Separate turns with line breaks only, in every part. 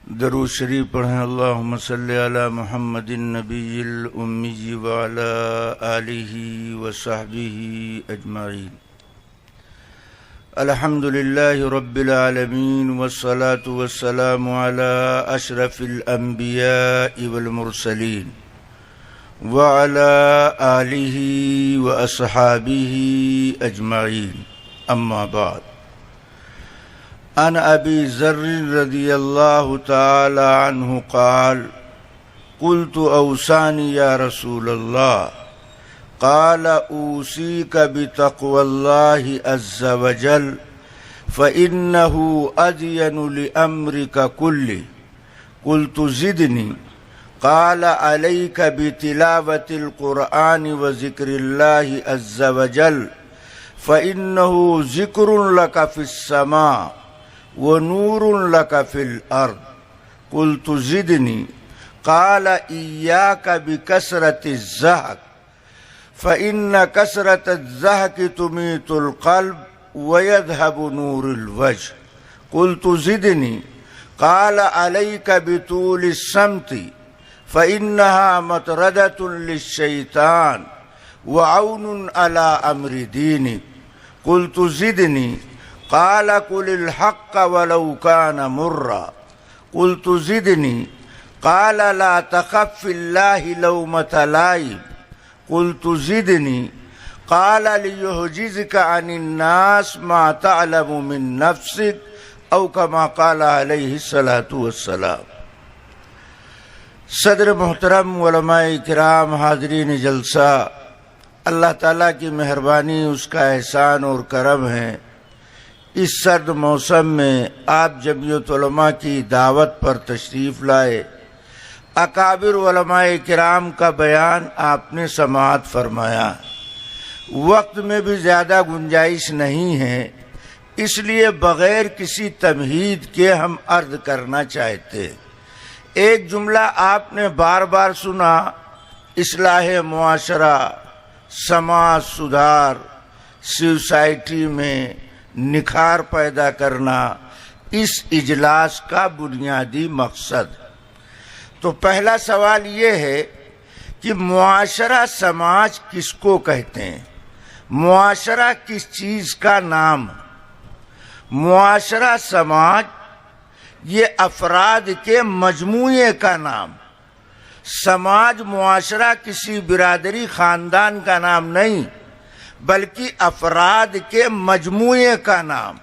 درود شریف پڑھیں۔ اللہم صلی علی محمد النبی الامی وعلی آلہ وصحبہ اجمعین۔ الحمدللہ رب العالمین والصلاة والسلام علی اشرف الانبیاء والمرسلین وعلی آلہ واصحابہ اجمعین، اما بعد۔ عن ابی ذر رضی اللہ تعالی عنہ قال قلت اوصانی یا رسول اللہ قال اوصیک بتقوی اللہ عز وجل فإنہ ادین لامرک کلہ قلت زدنی قال علیک بتلاوۃ القرآن وذکر اللہ عز وجل فإنہ ذکر لک فی السماء ونور لك في الأرض قلت زدني قال إياك بكثرة الزهق فإن كثرة الزهق تميت القلب ويذهب نور الوجه قلت زدني قال عليك بطول الصمت فإنها مطردة للشيطان وعون على أمر دينك قلت زدني قال قل الحق ولو كان مرا قلت زدني قال لا تخف في الله لومة لائم قلت زدني قال ليعجزك عن الناس ما تعلم من نفسك او كما قال عليه الصلاة والسلام۔ صدر محترم، علماء کرام، حاضرین جلسہ، اللہ تعالیٰ کی مہربانی، اس کا احسان اور کرم ہے۔ اس سرد موسم میں آپ جمعیت علماء کی دعوت پر تشریف لائے، اکابر علماء کرام کا بیان آپ نے سماعت فرمایا۔ وقت میں بھی زیادہ گنجائش نہیں ہے، اس لیے بغیر کسی تمہید کے ہم عرض کرنا چاہتے۔ ایک جملہ آپ نے بار بار سنا، اصلاح معاشرہ، سماج سدھار، سوسائٹی میں نکھار پیدا کرنا اس اجلاس کا بنیادی مقصد۔ تو پہلا سوال یہ ہے کہ معاشرہ، سماج کس کو کہتے ہیں؟ معاشرہ کس چیز کا نام؟ معاشرہ، سماج یہ افراد کے مجموعے کا نام۔ سماج، معاشرہ کسی برادری، خاندان کا نام نہیں، بلکہ افراد کے مجموعے کا نام۔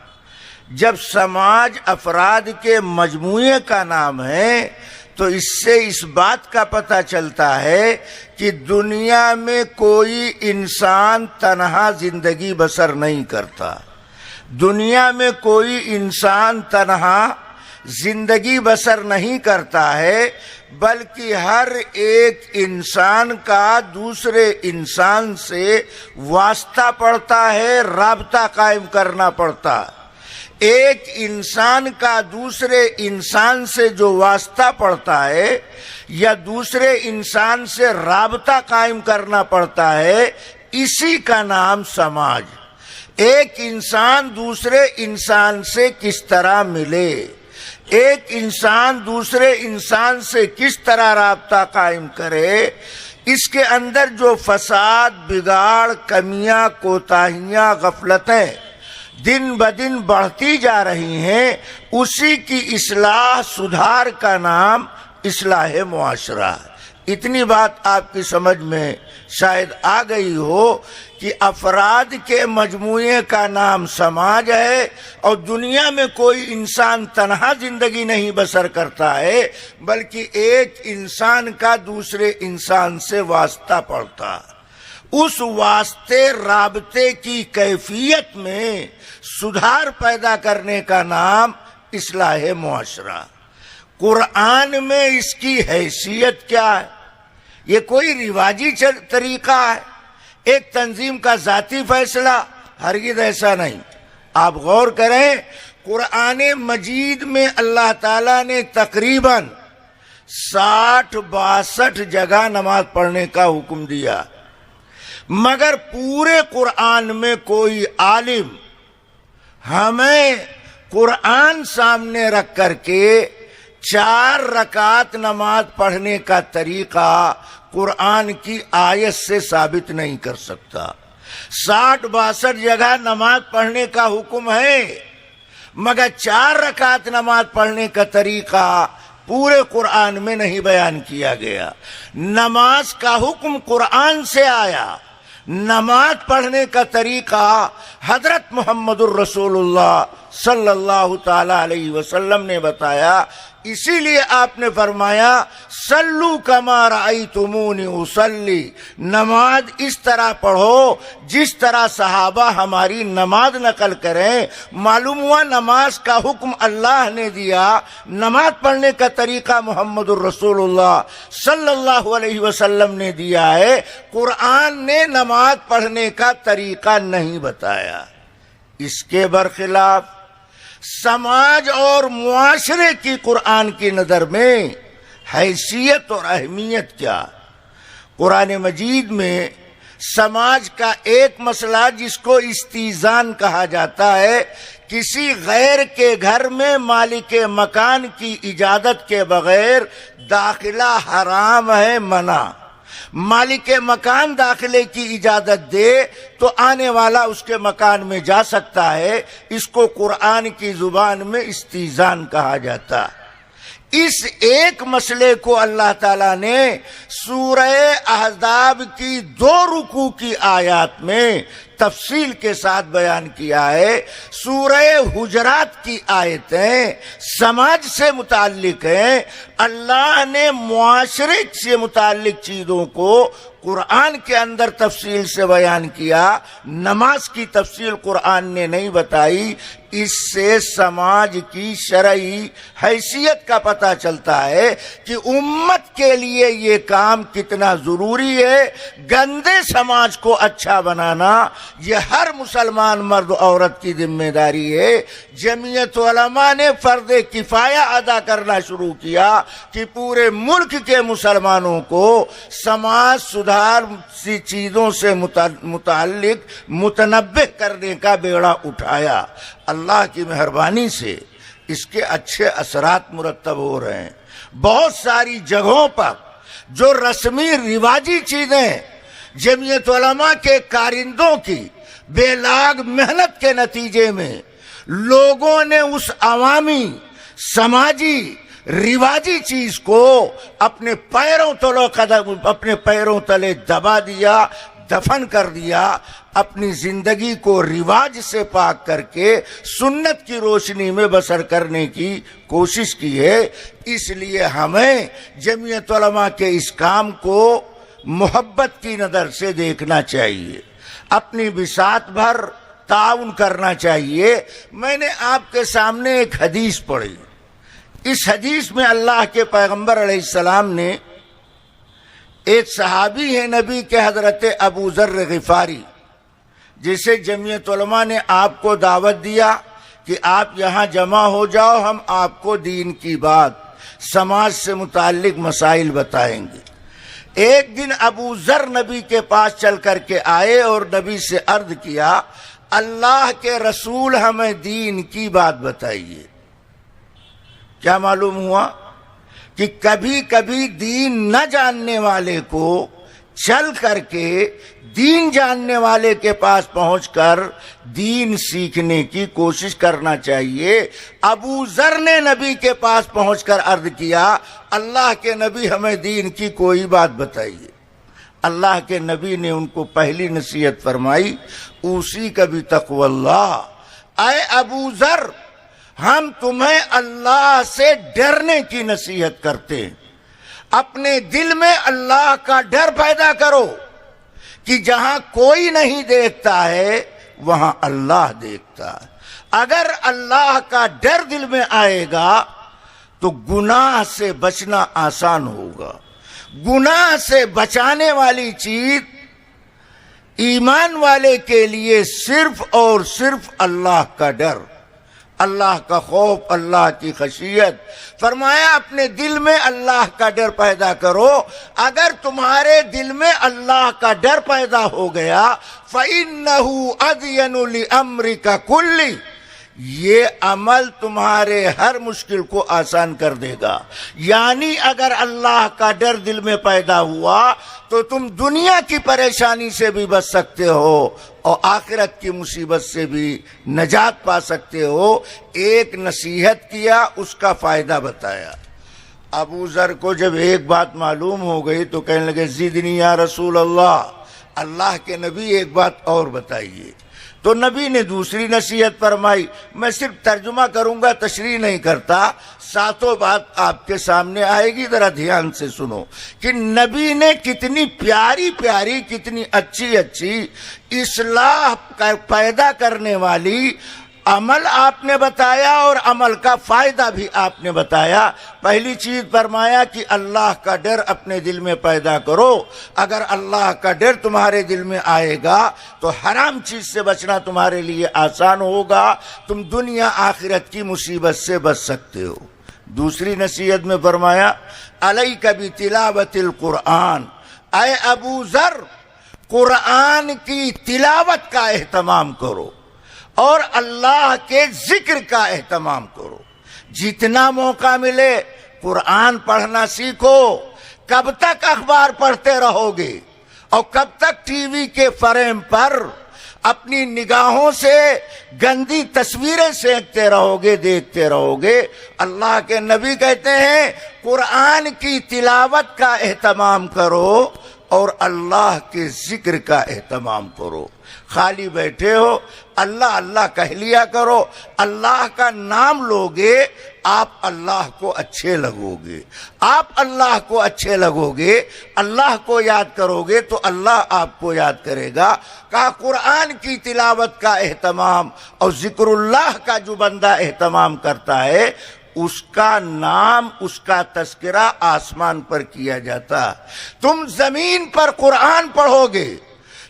جب سماج افراد کے مجموعے کا نام ہے تو اس سے اس بات کا پتہ چلتا ہے کہ دنیا میں کوئی انسان تنہا زندگی بسر نہیں کرتا۔ دنیا میں کوئی انسان تنہا زندگی بسر نہیں کرتا ہے، بلکہ ہر ایک انسان کا دوسرے انسان سے واسطہ پڑتا ہے، رابطہ قائم کرنا پڑتا ہے۔ ایک انسان کا دوسرے انسان سے جو واسطہ پڑتا ہے یا دوسرے انسان سے رابطہ قائم کرنا پڑتا ہے، اسی کا نام سماج۔ ایک انسان دوسرے انسان سے کس طرح ملے، ایک انسان دوسرے انسان سے کس طرح رابطہ قائم کرے، اس کے اندر جو فساد، بگاڑ، کمیاں، کوتاہیاں، غفلتیں دن بدن بڑھتی جا رہی ہیں، اسی کی اصلاح، سدھار کا نام اصلاح معاشرہ ہے۔ اتنی بات آپ کی سمجھ میں شاید آ گئی ہو کہ افراد کے مجموعے کا نام سماج ہے، اور دنیا میں کوئی انسان تنہا زندگی نہیں بسر کرتا ہے، بلکہ ایک انسان کا دوسرے انسان سے واسطہ پڑتا۔ اس واسطے، رابطے کی کیفیت میں سدھار پیدا کرنے کا نام اصلاح معاشرہ۔ قرآن میں اس کی حیثیت کیا ہے؟ یہ کوئی رواجی طریقہ ہے، ایک تنظیم کا ذاتی فیصلہ؟ ہرگز ایسا نہیں۔ آپ غور کریں، قرآن مجید میں اللہ تعالیٰ نے تقریباً 60-62 جگہ نماز پڑھنے کا حکم دیا، مگر پورے قرآن میں کوئی عالم ہمیں قرآن سامنے رکھ کر کے 4 رکعت نماز پڑھنے کا طریقہ قرآن کی آیت سے ثابت نہیں کر سکتا۔ 60-62 جگہ نماز پڑھنے کا حکم ہے، مگر 4 رکعت نماز پڑھنے کا طریقہ پورے قرآن میں نہیں بیان کیا گیا۔ نماز کا حکم قرآن سے آیا، نماز پڑھنے کا طریقہ حضرت محمد الرسول اللہ صلی اللہ تعالی علیہ وسلم نے بتایا۔ اسی لیے آپ نے فرمایا صلو کما رأیتمونی اصلی، نماز اس طرح پڑھو جس طرح صحابہ ہماری نماز نقل کریں۔ معلوم ہوا نماز کا حکم اللہ نے دیا، نماز پڑھنے کا طریقہ محمد الرسول اللہ صلی اللہ علیہ وسلم نے دیا ہے، قرآن نے نماز پڑھنے کا طریقہ نہیں بتایا۔ اس کے برخلاف سماج اور معاشرے کی قرآن کی نظر میں حیثیت اور اہمیت کیا؟ قرآن مجید میں سماج کا ایک مسئلہ جس کو استیزان کہا جاتا ہے، کسی غیر کے گھر میں مالک مکان کی اجازت کے بغیر داخلہ حرام ہے، منع۔ مالک مکان داخلے کی اجازت دے تو آنے والا اس کے مکان میں جا سکتا ہے، اس کو قرآن کی زبان میں استیزان کہا جاتا۔ اس ایک مسئلے کو اللہ تعالیٰ نے سورہ احزاب کی 2 رکوع کی آیات میں تفصیل کے ساتھ بیان کیا ہے۔ سورہ حجرات کی آیتیں سماج سے متعلق ہیں، اللہ نے معاشرے سے متعلق چیزوں کو قرآن کے اندر تفصیل سے بیان کیا، نماز کی تفصیل قرآن نے نہیں بتائی۔ اس سے سماج کی شرعی حیثیت کا پتہ چلتا ہے کہ امت کے لیے یہ کام کتنا ضروری ہے۔ گندے سماج کو اچھا بنانا یہ ہر مسلمان مرد عورت کی ذمہ داری ہے۔ جمعیت علماء نے فرض کفایہ ادا کرنا شروع کیا کہ پورے ملک کے مسلمانوں کو سماج سدھار سی چیزوں سے متعلق متنبہ کرنے کا بیڑا اٹھایا۔ اللہ کی مہربانی سے اس کے اچھے اثرات مرتب ہو رہے ہیں۔ بہت ساری جگہوں پر جو رسمی رواجی چیزیں جمعیت علماء کے کارندوں کی بے لاگ محنت کے نتیجے میں لوگوں نے اس عوامی سماجی رواجی چیز کو اپنے پیروں تلے دبا دیا، دفن کر دیا، اپنی زندگی کو رواج سے پاک کر کے سنت کی روشنی میں بسر کرنے کی کوشش کی ہے۔ اس لیے ہمیں جمعیت علماء کے اس کام کو محبت کی نظر سے دیکھنا چاہیے، اپنی بساط بھر تعاون کرنا چاہیے۔ میں نے آپ کے سامنے ایک حدیث پڑھی۔ اس حدیث میں اللہ کے پیغمبر علیہ السلام نے، ایک صحابی ہے نبی کے حضرت ابو ذر غفاری، جسے جمعیت علماء نے آپ کو دعوت دیا کہ آپ یہاں جمع ہو جاؤ، ہم آپ کو دین کی بات، سماج سے متعلق مسائل بتائیں گے۔ ایک دن ابو ذر نبی کے پاس چل کر کے آئے اور نبی سے عرض کیا، اللہ کے رسول ہمیں دین کی بات بتائیے۔ کیا معلوم ہوا کہ کبھی کبھی دین نہ جاننے والے کو چل کر کے دین جاننے والے کے پاس پہنچ کر دین سیکھنے کی کوشش کرنا چاہیے۔ ابو ذر نے نبی کے پاس پہنچ کر عرض کیا، اللہ کے نبی ہمیں دین کی کوئی بات بتائیے۔ اللہ کے نبی نے ان کو پہلی نصیحت فرمائی، اوصی کبھی تقوی اللہ، اے ابو ذر ہم تمہیں اللہ سے ڈرنے کی نصیحت کرتے ہیں۔ اپنے دل میں اللہ کا ڈر پیدا کرو کہ جہاں کوئی نہیں دیکھتا ہے وہاں اللہ دیکھتا ہے۔ اگر اللہ کا ڈر دل میں آئے گا تو گناہ سے بچنا آسان ہوگا۔ گناہ سے بچانے والی چیز ایمان والے کے لیے صرف اور صرف اللہ کا ڈر، اللہ کا خوف، اللہ کی خشیت۔ فرمایا اپنے دل میں اللہ کا ڈر پیدا کرو۔ اگر تمہارے دل میں اللہ کا ڈر پیدا ہو گیا، فَإِنَّهُ أَذْيَنُ لِأَمْرِكَ كُلِّ، یہ عمل تمہارے ہر مشکل کو آسان کر دے گا۔ یعنی اگر اللہ کا ڈر دل میں پیدا ہوا تو تم دنیا کی پریشانی سے بھی بچ سکتے ہو اور آخرت کی مصیبت سے بھی نجات پا سکتے ہو۔ ایک نصیحت کیا، اس کا فائدہ بتایا۔ ابو ذر کو جب ایک بات معلوم ہو گئی تو کہنے لگے زدنی یا رسول اللہ، اللہ کے نبی ایک بات اور بتائیے۔ تو نبی نے دوسری نصیحت فرمائی۔ میں صرف ترجمہ کروں گا، تشریح نہیں کرتا، ساتوں بات آپ کے سامنے آئے گی، ذرا دھیان سے سنو کہ نبی نے کتنی پیاری پیاری، کتنی اچھی اچھی اصلاح پیدا کرنے والی عمل آپ نے بتایا اور عمل کا فائدہ بھی آپ نے بتایا۔ پہلی چیز فرمایا کہ اللہ کا ڈر اپنے دل میں پیدا کرو۔ اگر اللہ کا ڈر تمہارے دل میں آئے گا تو حرام چیز سے بچنا تمہارے لیے آسان ہوگا، تم دنیا آخرت کی مصیبت سے بچ سکتے ہو۔ دوسری نصیحت میں فرمایا علیک بتلاوت القرآن، اے ابو ذر قرآن کی تلاوت کا اہتمام کرو اور اللہ کے ذکر کا اہتمام کرو۔ جتنا موقع ملے قرآن پڑھنا سیکھو۔ کب تک اخبار پڑھتے رہو گے اور کب تک ٹی وی کے فریم پر اپنی نگاہوں سے گندی تصویریں سینکتے رہو گے، دیکھتے رہو گے؟ اللہ کے نبی کہتے ہیں قرآن کی تلاوت کا اہتمام کرو اور اللہ کے ذکر کا اہتمام کرو۔ خالی بیٹھے ہو اللہ اللہ کہہ لیا کرو، اللہ کا نام لوگے، آپ اللہ کو اچھے لگو گے، آپ اللہ کو اچھے لگو گے، اللہ کو یاد کرو گے تو اللہ آپ کو یاد کرے گا۔ کہا قرآن کی تلاوت کا اہتمام اور ذکر اللہ کا جو بندہ اہتمام کرتا ہے اس کا نام، اس کا تذکرہ آسمان پر کیا جاتا۔ تم زمین پر قرآن پڑھو گے،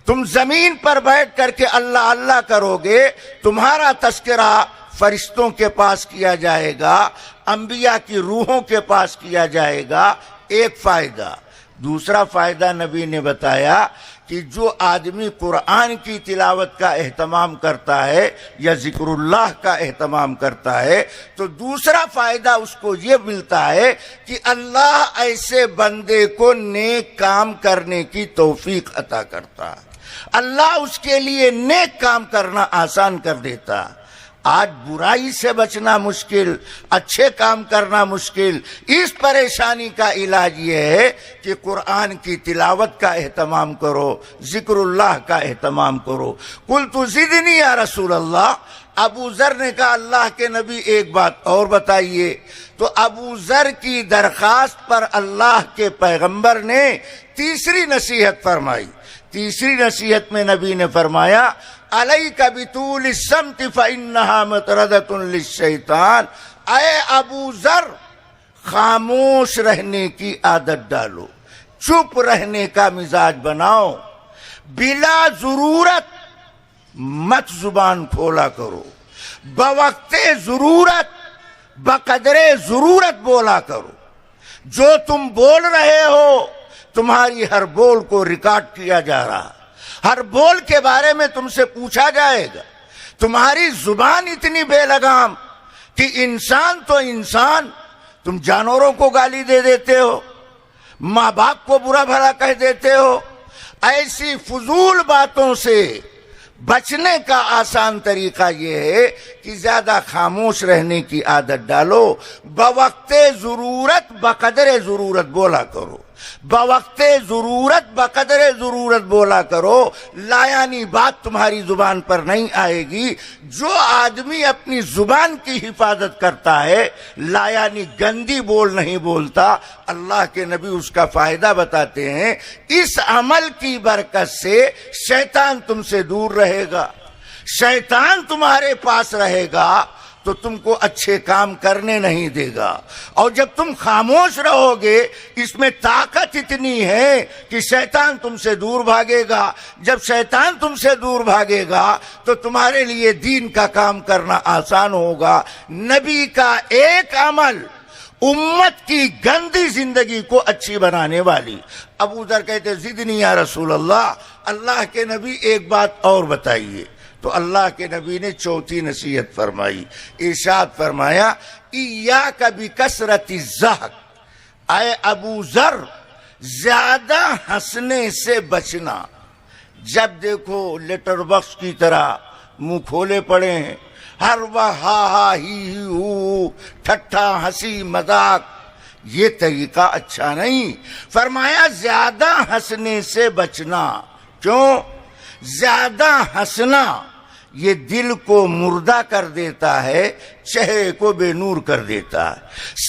تم زمین پر بیٹھ کر کے اللہ اللہ کرو گے، تمہارا تذکرہ فرشتوں کے پاس کیا جائے گا، انبیاء کی روحوں کے پاس کیا جائے گا۔ ایک فائدہ۔ دوسرا فائدہ نبی نے بتایا کہ جو آدمی قرآن کی تلاوت کا اہتمام کرتا ہے یا ذکر اللہ کا اہتمام کرتا ہے تو دوسرا فائدہ اس کو یہ ملتا ہے کہ اللہ ایسے بندے کو نیک کام کرنے کی توفیق عطا کرتا ہے، اللہ اس کے لیے نیک کام کرنا آسان کر دیتا۔ آج برائی سے بچنا مشکل، اچھے کام کرنا مشکل۔ اس پریشانی کا علاج یہ ہے کہ قرآن کی تلاوت کا اہتمام کرو، ذکر اللہ کا اہتمام کرو۔ قلت زدنی یا رسول اللہ، ابو ذر نے کہا اللہ کے نبی ایک بات اور بتائیے۔ تو ابو ذر کی درخواست پر اللہ کے پیغمبر نے تیسری نصیحت فرمائی۔ تیسری نصیحت میں نبی نے فرمایا علیک بطول الصمت فإنها مطردۃ للشیطان، اے ابو ذر خاموش رہنے کی عادت ڈالو، چپ رہنے کا مزاج بناؤ، بلا ضرورت مت زبان کھولا کرو، بوقت ضرورت بقدر ضرورت بولا کرو۔ جو تم بول رہے ہو تمہاری ہر بول کو ریکارڈ کیا جا رہا، ہر بول کے بارے میں تم سے پوچھا جائے گا۔ تمہاری زبان اتنی بے لگام کہ انسان تو انسان، تم جانوروں کو گالی دے دیتے ہو، ماں باپ کو برا بھلا کہہ دیتے ہو۔ ایسی فضول باتوں سے بچنے کا آسان طریقہ یہ ہے کہ زیادہ خاموش رہنے کی عادت ڈالو، بوقت ضرورت بقدر ضرورت بولا کرو، بوقت ضرورت بقدر ضرورت بولا کرو۔ لایانی بات تمہاری زبان پر نہیں آئے گی۔ جو آدمی اپنی زبان کی حفاظت کرتا ہے، لایانی گندی بول نہیں بولتا، اللہ کے نبی اس کا فائدہ بتاتے ہیں۔ اس عمل کی برکت سے شیطان تم سے دور رہے گا، شیطان تمہارے پاس رہے گا تو تم کو اچھے کام کرنے نہیں دے گا۔ اور جب تم خاموش رہو گے اس میں طاقت اتنی ہے کہ شیطان تم سے دور بھاگے گا۔ جب شیطان تم سے دور بھاگے گا تو تمہارے لیے دین کا کام کرنا آسان ہوگا۔ نبی کا ایک عمل امت کی گندی زندگی کو اچھی بنانے والی۔ ابو ذر کہتے زدنی یا رسول اللہ، اللہ کے نبی ایک بات اور بتائیے۔ تو اللہ کے نبی نے چوتھی نصیحت فرمائی، ارشاد فرمایا ایاک بکثرت الضحک، اے ابو ذر زیادہ ہنسنے سے بچنا۔ جب دیکھو لیٹر باکس کی طرح منہ کھولے پڑے ہیں، ہر وقت ہا ہا ہی ہو، ٹھٹھا ہنسی مذاق، یہ طریقہ اچھا نہیں۔ فرمایا زیادہ ہنسنے سے بچنا۔ کیوں؟ زیادہ ہنسنا یہ دل کو مردہ کر دیتا ہے، چہرے کو بے نور کر دیتا ہے۔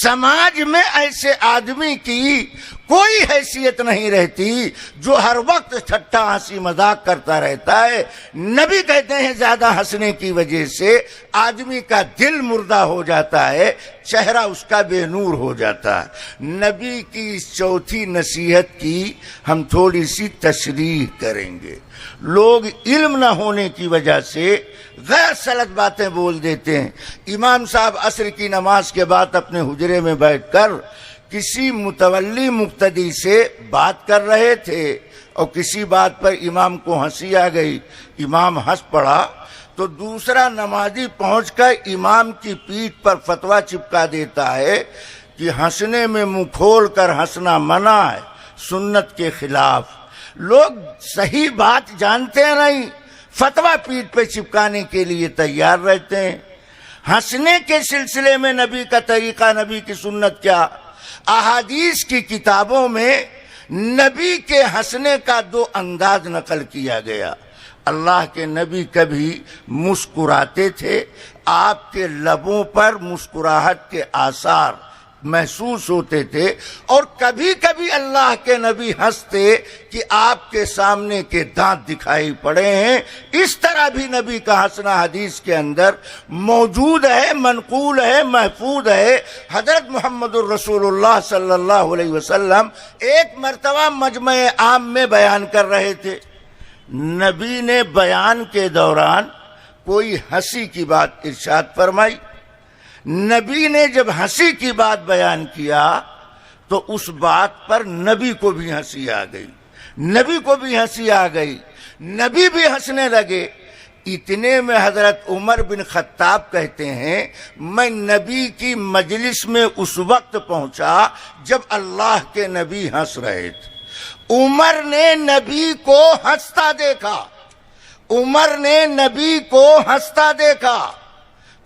سماج میں ایسے آدمی کی کوئی حیثیت نہیں رہتی جو ہر وقت ٹھٹھا ہنسی مذاق کرتا رہتا ہے۔ نبی کہتے ہیں زیادہ ہنسنے کی وجہ سے آدمی کا دل مردہ ہو جاتا ہے، چہرہ اس کا بے نور ہو جاتا ہے۔ نبی کی اس چوتھی نصیحت کی ہم تھوڑی سی تشریح کریں گے۔ لوگ علم نہ ہونے کی وجہ سے غیر سلط باتیں بول دیتے ہیں۔ امام صاحب عصر کی نماز کے بعد اپنے حجرے میں بیٹھ کر کسی متولی مقتدی سے بات کر رہے تھے اور کسی بات پر امام کو ہنسی آ گئی، امام ہنس پڑا تو دوسرا نمازی پہنچ کر امام کی پیٹھ پر فتویٰ چپکا دیتا ہے کہ ہنسنے میں منہ کھول کر ہنسنا منع ہے، سنت کے خلاف۔ لوگ صحیح بات جانتے نہیں، فتویٰ پیٹھ پہ چپکانے کے لیے تیار رہتے ہیں۔ ہنسنے کے سلسلے میں نبی کا طریقہ، نبی کی سنت کیا؟ احادیث کی کتابوں میں نبی کے ہنسنے کا دو انداز نقل کیا گیا۔ اللہ کے نبی کبھی مسکراتے تھے، آپ کے لبوں پر مسکراہٹ کے آثار محسوس ہوتے تھے، اور کبھی کبھی اللہ کے نبی ہنستے کہ آپ کے سامنے کے دانت دکھائی پڑے ہیں۔ اس طرح بھی نبی کا ہنسنا حدیث کے اندر موجود ہے، منقول ہے، محفوظ ہے۔ حضرت محمد الرسول اللہ صلی اللہ علیہ وسلم ایک مرتبہ مجمع عام میں بیان کر رہے تھے۔ نبی نے بیان کے دوران کوئی ہنسی کی بات ارشاد فرمائی۔ نبی نے جب ہنسی کی بات بیان کیا تو اس بات پر نبی کو بھی ہنسی آ گئی، نبی کو بھی ہنسی آ گئی، نبی بھی ہنسنے لگے۔ اتنے میں حضرت عمر بن خطاب کہتے ہیں میں نبی کی مجلس میں اس وقت پہنچا جب اللہ کے نبی ہنس رہے تھے۔ عمر نے نبی کو ہنستا دیکھا، عمر نے نبی کو ہنستا دیکھا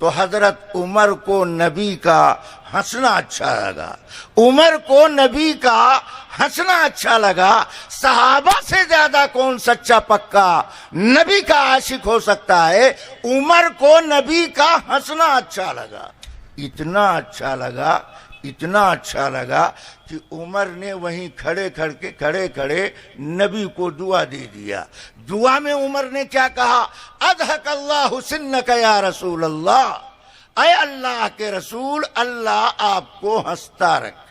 تو حضرت عمر کو نبی کا ہنسنا اچھا لگا، عمر کو نبی کا ہنسنا اچھا لگا۔ صحابہ سے زیادہ کون سچا پکا نبی کا عاشق ہو سکتا ہے؟ عمر کو نبی کا ہنسنا اچھا لگا، اتنا اچھا لگا، اتنا اچھا لگا کہ عمر نے وہیں کھڑے کھڑے نبی کو دعا دے دیا۔ دعا میں عمر نے کیا کہا؟ اضحک اللہ سنک یا رسول اللہ، اے اللہ کے رسول اللہ آپ کو ہنستا رکھے،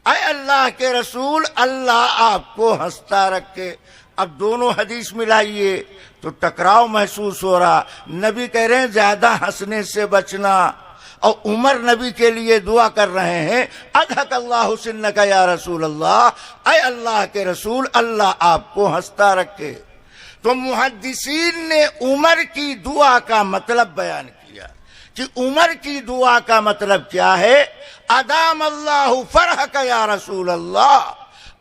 اے اللہ کے رسول اللہ آپ کو ہنستا رکھے۔ اب دونوں حدیث ملائیے تو ٹکراؤ محسوس ہو رہا۔ نبی کہہ رہے ہیں زیادہ ہنسنے سے بچنا، اور عمر نبی کے لیے دعا کر رہے ہیں اضحک اللہ سنک یا رسول اللہ، اے اللہ کے رسول اللہ آپ کو ہنستا رکھے۔ تو محدثین نے عمر کی دعا کا مطلب بیان کیا کہ عمر کی دعا کا مطلب کیا ہے؟ ادام اللہ فرحک یا رسول اللہ،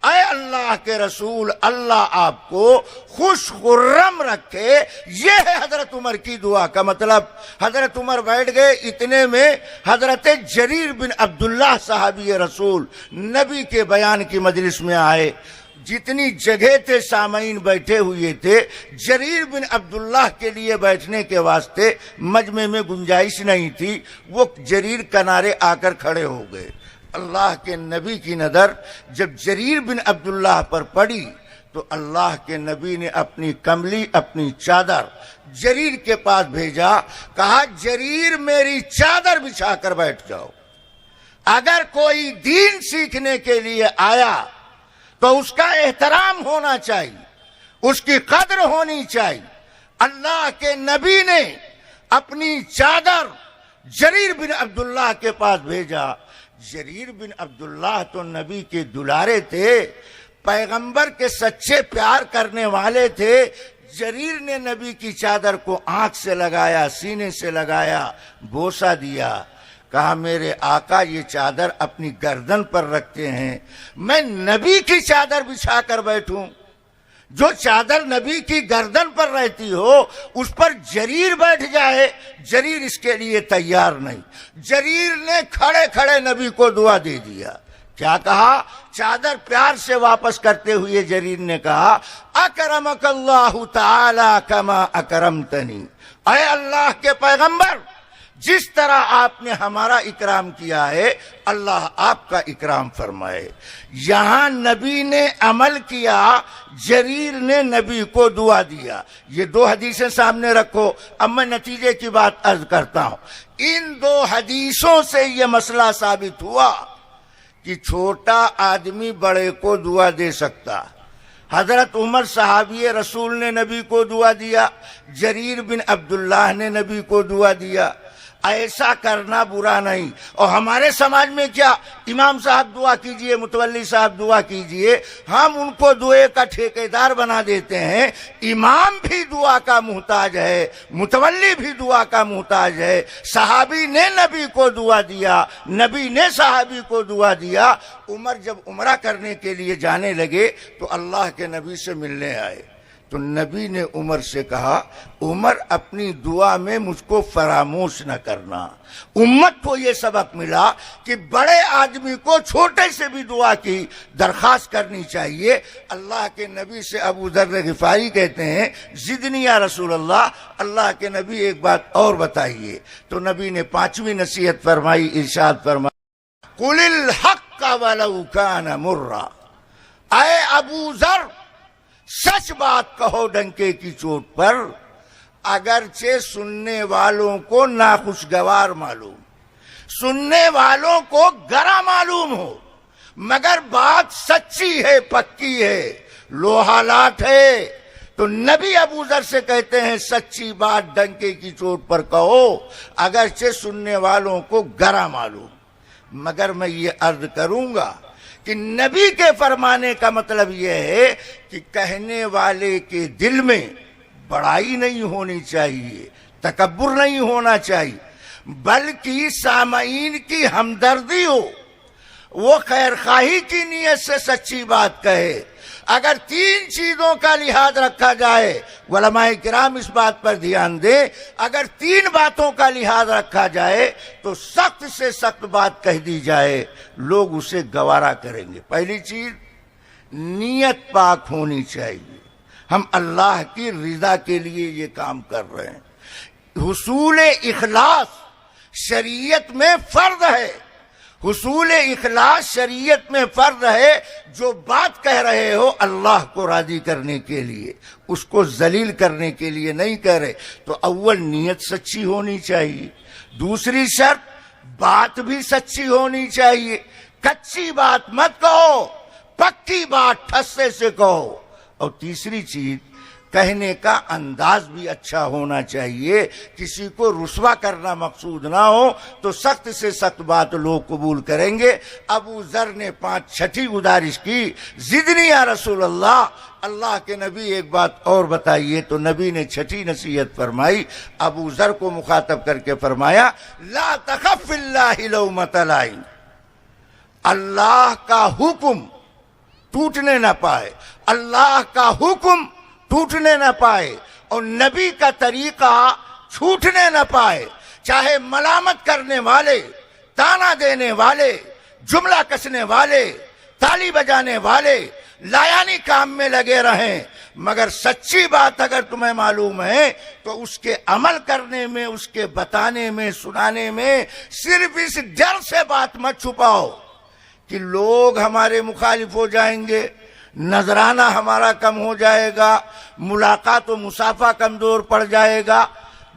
اے اللہ کے رسول اللہ آپ کو خوش خرم رکھے۔ یہ ہے حضرت عمر کی دعا کا مطلب۔ حضرت عمر بیٹھ گئے، اتنے میں حضرت جریر بن عبداللہ صحابی رسول نبی کے بیان کی مجلس میں آئے۔ جتنی جگہ تھے سامعین بیٹھے ہوئے تھے، جریر بن عبداللہ کے لیے بیٹھنے کے واسطے مجمع میں گنجائش نہیں تھی، وہ جریر کنارے آ کر کھڑے ہو گئے۔ اللہ کے نبی کی نظر جب جریر بن عبداللہ پر پڑی تو اللہ کے نبی نے اپنی کملی، اپنی چادر جریر کے پاس بھیجا، کہا جریر میری چادر بچھا کر بیٹھ جاؤ۔ اگر کوئی دین سیکھنے کے لیے آیا تو اس کا احترام ہونا چاہیے، اس کی قدر ہونی چاہیے۔ اللہ کے نبی نے اپنی چادر جریر بن عبداللہ کے پاس بھیجا۔ جریر بن عبداللہ تو نبی کے دلارے تھے، پیغمبر کے سچے پیار کرنے والے تھے۔ جریر نے نبی کی چادر کو آنکھ سے لگایا، سینے سے لگایا، بوسہ دیا، کہا میرے آقا یہ چادر اپنی گردن پر رکھتے ہیں، میں نبی کی چادر بچھا کر بیٹھوں؟ جو چادر نبی کی گردن پر رہتی ہو اس پر جریر بیٹھ جائے، جریر اس کے لیے تیار نہیں۔ جریر نے کھڑے کھڑے نبی کو دعا دے دیا۔ کیا کہا؟ چادر پیار سے واپس کرتے ہوئے جریر نے کہا اکرمک اللہ تعالی کما اکرمتنی، اے اللہ کے پیغمبر، جس طرح آپ نے ہمارا اکرام کیا ہے اللہ آپ کا اکرام فرمائے۔ یہاں نبی نے عمل کیا، جریر نے نبی کو دعا دیا۔ یہ دو حدیثیں سامنے رکھو، اب میں نتیجے کی بات عرض کرتا ہوں۔ ان دو حدیثوں سے یہ مسئلہ ثابت ہوا کہ چھوٹا آدمی بڑے کو دعا دے سکتا۔ حضرت عمر صحابی رسول نے نبی کو دعا دیا، جریر بن عبداللہ نے نبی کو دعا دیا۔ ایسا کرنا برا نہیں۔ اور ہمارے سماج میں کیا، امام صاحب دعا کیجئے، متولی صاحب دعا کیجئے، ہم ان کو دعائے کا ٹھیکیدار بنا دیتے ہیں۔ امام بھی دعا کا محتاج ہے، متولی بھی دعا کا محتاج ہے۔ صحابی نے نبی کو دعا دیا، نبی نے صحابی کو دعا دیا۔ عمر جب عمرہ کرنے کے لیے جانے لگے تو اللہ کے نبی سے ملنے آئے، تو نبی نے عمر سے کہا عمر اپنی دعا میں مجھ کو فراموش نہ کرنا۔ امت کو یہ سبق ملا کہ بڑے آدمی کو چھوٹے سے بھی دعا کی درخواست کرنی چاہیے۔ اللہ کے نبی سے ابو ذر غفاری کہتے ہیں زدنی یا رسول اللہ، اللہ کے نبی ایک بات اور بتائیے۔ تو نبی نے پانچویں نصیحت فرمائی، ارشاد فرمایا قل الحق ولو کان مرا، اے ابو ذر سچ بات کہو ڈنکے کی چوٹ پر، اگرچہ سننے والوں کو ناخوشگوار معلوم، سننے والوں کو گرا معلوم ہو، مگر بات سچی ہے، پکی ہے، لوہا لاٹ ہے۔ تو نبی ابو ذر سے کہتے ہیں سچی بات ڈنکے کی چوٹ پر کہو، اگرچہ سننے والوں کو گرا معلوم۔ مگر میں یہ عرض کروں گا کہ نبی کے فرمانے کا مطلب یہ ہے کہ کہنے والے کے دل میں بڑائی نہیں ہونی چاہیے، تکبر نہیں ہونا چاہیے، بلکہ سامعین کی ہمدردی ہو، وہ خیر خواہی کی نیت سے سچی بات کہے۔ اگر تین چیزوں کا لحاظ رکھا جائے، علماء کرام اس بات پر دھیان دیں، اگر تین باتوں کا لحاظ رکھا جائے تو سخت سے سخت بات کہہ دی جائے، لوگ اسے گوارا کریں گے۔ پہلی چیز نیت پاک ہونی چاہیے، ہم اللہ کی رضا کے لیے یہ کام کر رہے ہیں۔ حصول اخلاص شریعت میں فرض ہے، حصول اخلاص شریعت میں فرض ہے۔ جو بات کہہ رہے ہو اللہ کو راضی کرنے کے لیے، اس کو ذلیل کرنے کے لیے نہیں کہہ رہے، تو اول نیت سچی ہونی چاہیے۔ دوسری شرط بات بھی سچی ہونی چاہیے، کچی بات مت کہو، پکی بات ٹھسے سے کہو۔ اور تیسری چیز کہنے کا انداز بھی اچھا ہونا چاہیے، کسی کو رسوا کرنا مقصود نہ ہو تو سخت سے سخت بات لوگ قبول کریں گے۔ ابو ذر نے چھٹی گزارش کی زدنی یا رسول اللہ، اللہ کے نبی ایک بات اور بتائیے۔ تو نبی نے چھٹی نصیحت فرمائی، ابو ذر کو مخاطب کر کے فرمایا لا تخف فی اللہ لومۃ لائم، اللہ کا حکم ٹوٹنے نہ پائے، اللہ کا حکم ٹوٹنے نہ پائے اور نبی کا طریقہ چھوٹنے نہ پائے۔ چاہے ملامت کرنے والے، تانا دینے والے، جملہ کسنے والے، تالی بجانے والے لایانی کام میں لگے رہیں، مگر سچی بات اگر تمہیں معلوم ہے تو اس کے عمل کرنے میں، اس کے بتانے میں، سنانے میں صرف اس ڈر سے بات مت چھپاؤ کہ لوگ ہمارے مخالف ہو جائیں گے، نذرانہ ہمارا کم ہو جائے گا، ملاقات و مسافہ کمزور پڑ جائے گا۔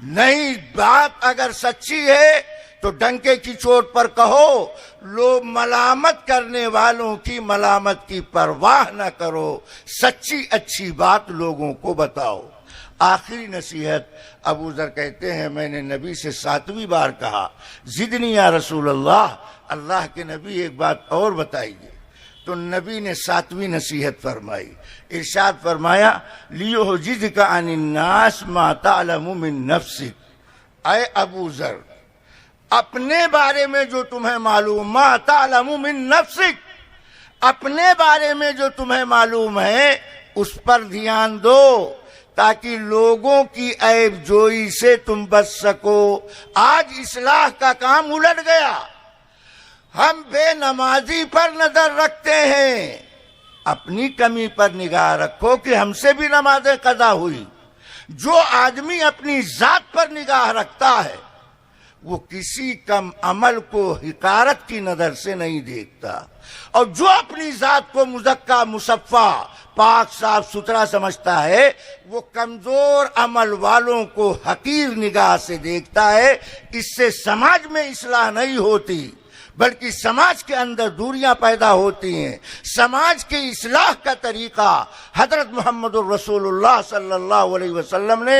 نہیں، بات اگر سچی ہے تو ڈنکے کی چوٹ پر کہو، لوگ ملامت کرنے والوں کی ملامت کی پرواہ نہ کرو، سچی اچھی بات لوگوں کو بتاؤ۔ آخری نصیحت ابو ذر کہتے ہیں میں نے نبی سے 7ویں بار کہا زدنی یا رسول اللہ، اللہ کے نبی ایک بات اور بتائیے۔ تو نبی نے 7ویں نصیحت فرمائی، ارشاد فرمایا لیحجزک عن الناس ما تعلم من نفسک، اے ابو ذر اپنے بارے میں جو تمہیں معلوم، ما تعلم من نفسک، اپنے بارے میں جو تمہیں معلوم ہے اس پر دھیان دو تاکہ لوگوں کی عیب جوئی سے تم بچ سکو۔ آج اصلاح کا کام الٹ گیا، ہم بے نمازی پر نظر رکھتے ہیں، اپنی کمی پر نگاہ رکھو کہ ہم سے بھی نمازیں قضا ہوئی۔ جو آدمی اپنی ذات پر نگاہ رکھتا ہے وہ کسی کم عمل کو حقارت کی نظر سے نہیں دیکھتا، اور جو اپنی ذات کو مزکا مصفا پاک صاف ستھرا سمجھتا ہے وہ کمزور عمل والوں کو حقیر نگاہ سے دیکھتا ہے۔ اس سے سماج میں اصلاح نہیں ہوتی بلکہ سماج کے اندر دوریاں پیدا ہوتی ہیں۔ سماج کی اصلاح کا طریقہ حضرت محمد الرسول اللہ صلی اللہ علیہ وسلم نے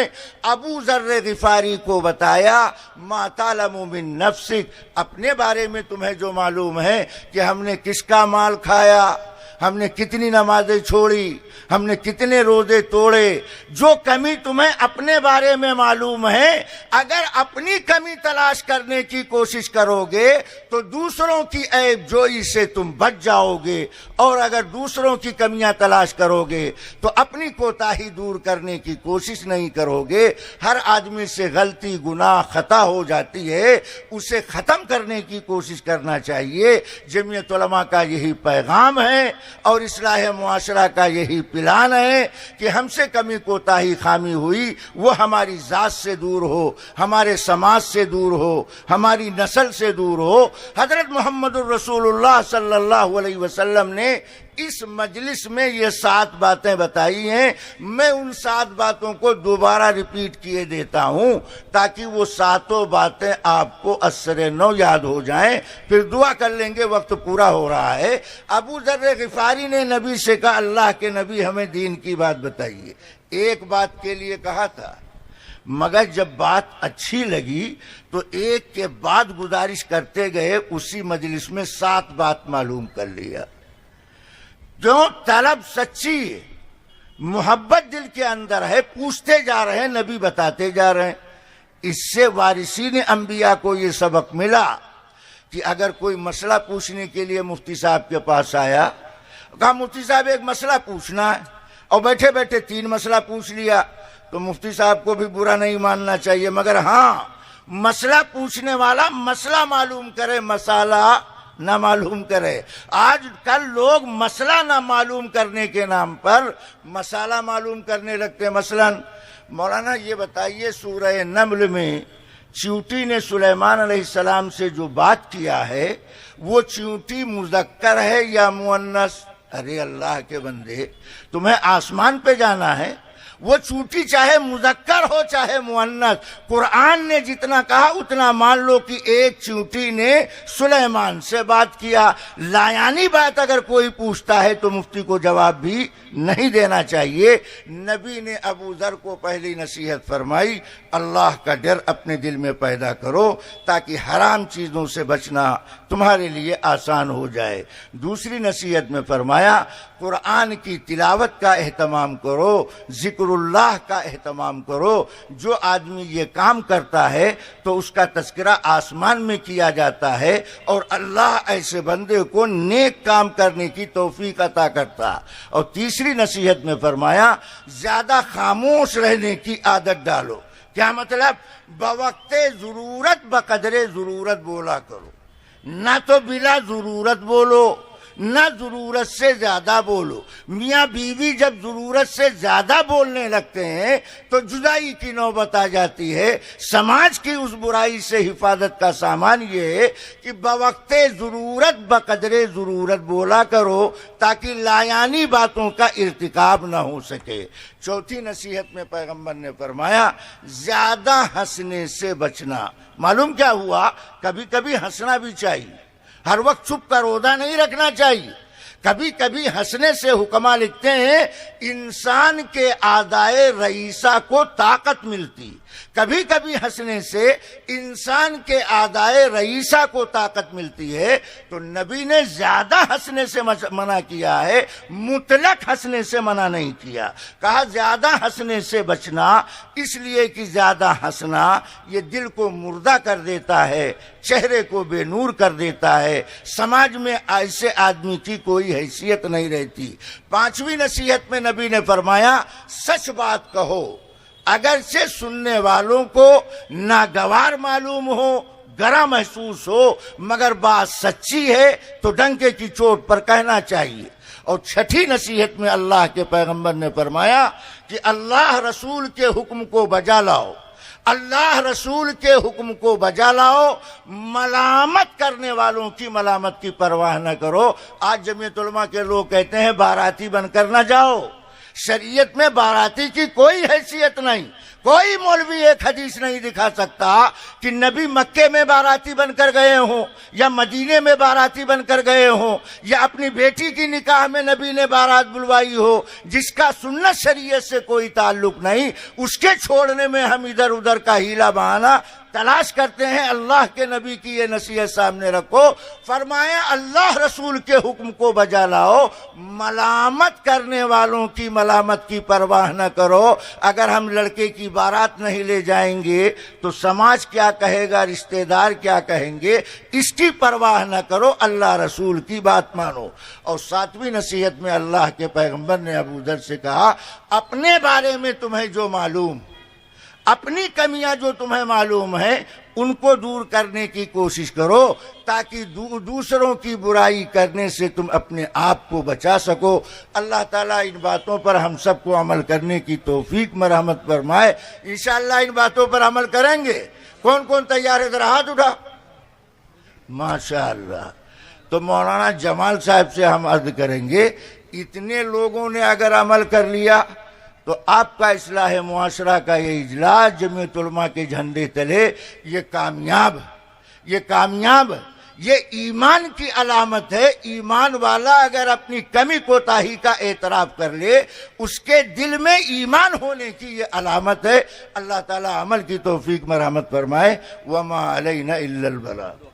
ابو ذر غفاری کو بتایا، ما تعلم من نفسک، اپنے بارے میں تمہیں جو معلوم ہے کہ ہم نے کس کا مال کھایا، ہم نے کتنی نمازیں چھوڑی، ہم نے کتنے روزے توڑے، جو کمی تمہیں اپنے بارے میں معلوم ہے، اگر اپنی کمی تلاش کرنے کی کوشش کرو گے تو دوسروں کی عیب جوئی سے تم بچ جاؤ گے، اور اگر دوسروں کی کمیاں تلاش کرو گے تو اپنی کوتاہی دور کرنے کی کوشش نہیں کرو گے۔ ہر آدمی سے غلطی گناہ خطا ہو جاتی ہے، اسے ختم کرنے کی کوشش کرنا چاہیے۔ جمعیت علماء کا یہی پیغام ہے اور اصلاح معاشرہ کا یہی پلان ہے کہ ہم سے کمی کوتاہی خامی ہوئی وہ ہماری ذات سے دور ہو، ہمارے سماج سے دور ہو، ہماری نسل سے دور ہو۔ حضرت محمد الرسول اللہ صلی اللہ علیہ وسلم نے اس مجلس میں یہ 7 باتیں بتائی ہیں، میں ان 7 باتوں کو دوبارہ ریپیٹ کیے دیتا ہوں تاکہ وہ 7 باتیں آپ کو اثر نو یاد ہو جائیں، پھر دعا کر لیں گے، وقت پورا ہو رہا ہے۔ ابو ذر غفاری نے نبی سے کہا اللہ کے نبی ہمیں دین کی بات بتائیے۔ ایک بات کے لیے کہا تھا، مگر جب بات اچھی لگی تو ایک کے بعد گزارش کرتے گئے، اسی مجلس میں 7 بات معلوم کر لیا۔ جو طلب سچی ہے، محبت دل کے اندر ہے، پوچھتے جا رہے ہیں، نبی بتاتے جا رہے ہیں۔ اس سے وارثین انبیاء کو یہ سبق ملا کہ اگر کوئی مسئلہ پوچھنے کے لیے مفتی صاحب کے پاس آیا، کہا مفتی صاحب ایک مسئلہ پوچھنا ہے، اور بیٹھے بیٹھے 3 مسئلہ پوچھ لیا تو مفتی صاحب کو بھی برا نہیں ماننا چاہیے، مگر ہاں مسئلہ پوچھنے والا مسئلہ معلوم کرے، مسئلہ نہ معلوم کرے۔ آج کل لوگ مسئلہ نہ معلوم کرنے کے نام پر مسئلہ معلوم کرنے لگتے ہیں۔ مثلا مولانا یہ بتائیے، سورہ نمل میں چیونٹی نے سلیمان علیہ السلام سے جو بات کیا ہے وہ چیونٹی مذکر ہے یا مؤنث؟ ارے اللہ کے بندے، تمہیں آسمان پہ جانا ہے، وہ چونٹی چاہے مذکر ہو چاہے مؤنث، قرآن نے جتنا کہا اتنا مان لو کہ ایک چونٹی نے سلیمان سے بات کیا۔ لایانی بات اگر کوئی پوچھتا ہے تو مفتی کو جواب بھی نہیں دینا چاہیے۔ نبی نے ابو ذر کو پہلی نصیحت فرمائی، اللہ کا ڈر اپنے دل میں پیدا کرو تاکہ حرام چیزوں سے بچنا تمہارے لیے آسان ہو جائے۔ دوسری نصیحت میں فرمایا قرآن کی تلاوت کا اہتمام کرو، ذکر اللہ کا اہتمام کرو۔ جو آدمی یہ کام کرتا ہے تو اس کا تذکرہ آسمان میں کیا جاتا ہے، اور اللہ ایسے بندے کو نیک کام کرنے کی توفیق عطا کرتا۔ اور تیسری نصیحت میں فرمایا زیادہ خاموش رہنے کی عادت ڈالو۔ کیا مطلب؟ بوقت ضرورت بقدر ضرورت بولا کرو، نہ تو بلا ضرورت بولو نہ ضرورت سے زیادہ بولو۔ میاں بیوی جب ضرورت سے زیادہ بولنے لگتے ہیں تو جدائی کی نوبت آ جاتی ہے۔ سماج کی اس برائی سے حفاظت کا سامان یہ ہے کہ بوقت ضرورت بقدر ضرورت بولا کرو تاکہ لایانی باتوں کا ارتکاب نہ ہو سکے۔ چوتھی نصیحت میں پیغمبر نے فرمایا زیادہ ہنسنے سے بچنا۔ معلوم کیا ہوا؟ کبھی کبھی ہنسنا بھی چاہیے، ہر وقت چھپ کر روزہ نہیں رکھنا چاہیے۔ کبھی کبھی ہنسنے سے حکما لکھتے ہیں انسان کے اعضائے رئیسہ کو طاقت ملتی، کبھی کبھی ہنسنے سے انسان کے اعضائے رئیسہ کو طاقت ملتی ہے۔ تو نبی نے زیادہ ہنسنے سے منع کیا ہے، مطلق ہنسنے سے منع نہیں کیا۔ کہا زیادہ ہنسنے سے بچنا، اس لیے کہ زیادہ ہنسنا یہ دل کو مردہ کر دیتا ہے، چہرے کو بے نور کر دیتا ہے، سماج میں ایسے آدمی کی کوئی حیثیت نہیں رہتی۔ پانچویں نصیحت میں نبی نے فرمایا سچ بات کہو، اگرچہ سننے والوں کو ناگوار معلوم ہو، گرا محسوس ہو، مگر بات سچی ہے تو ڈنکے کی چوٹ پر کہنا چاہیے۔ اور چھٹی نصیحت میں اللہ کے پیغمبر نے فرمایا کہ اللہ رسول کے حکم کو بجا لاؤ، اللہ رسول کے حکم کو بجا لاؤ، ملامت کرنے والوں کی ملامت کی پرواہ نہ کرو۔ آج جمعیت علماء کے لوگ کہتے ہیں باراتی بن کر نہ جاؤ، شریعت میں باراتی کی کوئی حیثیت نہیں۔ کوئی مولوی ایک حدیث نہیں دکھا سکتا کہ نبی مکے میں باراتی بن کر گئے ہوں یا مدینے میں باراتی بن کر گئے ہوں یا اپنی بیٹی کی نکاح میں نبی نے بارات بلوائی ہو، جس کا سنت شریعت سے کوئی تعلق نہیں، اس کے چھوڑنے میں ہم ادھر ادھر کا ہیلا بہانا تلاش کرتے ہیں۔ اللہ کے نبی کی یہ نصیحت سامنے رکھو، فرمایا اللہ رسول کے حکم کو بجا لاؤ، ملامت کرنے والوں کی ملامت کی پرواہ نہ کرو۔ اگر ہم لڑکے کی بارات نہیں لے جائیں گے تو سماج کیا کہے گا، رشتہ دار کیا کہیں گے، اس کی پرواہ نہ کرو، اللہ رسول کی بات مانو۔ اور ساتویں نصیحت میں اللہ کے پیغمبر نے ابو ذر سے کہا اپنے بارے میں تمہیں جو معلوم، اپنی کمیاں جو تمہیں معلوم ہیں ان کو دور کرنے کی کوشش کرو، تاکہ دوسروں کی برائی کرنے سے تم اپنے آپ کو بچا سکو۔ اللہ تعالیٰ ان باتوں پر ہم سب کو عمل کرنے کی توفیق مرحمت فرمائے۔ انشاءاللہ ان باتوں پر عمل کریں گے۔ کون کون تیار ہے؟ ذرا ہاتھ اٹھا۔ ماشاءاللہ۔ تو مولانا جمال صاحب سے ہم عرض کریں گے اتنے لوگوں نے اگر عمل کر لیا تو آپ کا اصلاح معاشرہ کا یہ اجلاس جمعیت علماء کے جھنڈے تلے یہ کامیاب، یہ ایمان کی علامت ہے۔ ایمان والا اگر اپنی کمی کوتاہی کا اعتراف کر لے، اس کے دل میں ایمان ہونے کی یہ علامت ہے۔ اللہ تعالی عمل کی توفیق مرحمت فرمائے۔ وما علینا الا البلاغ۔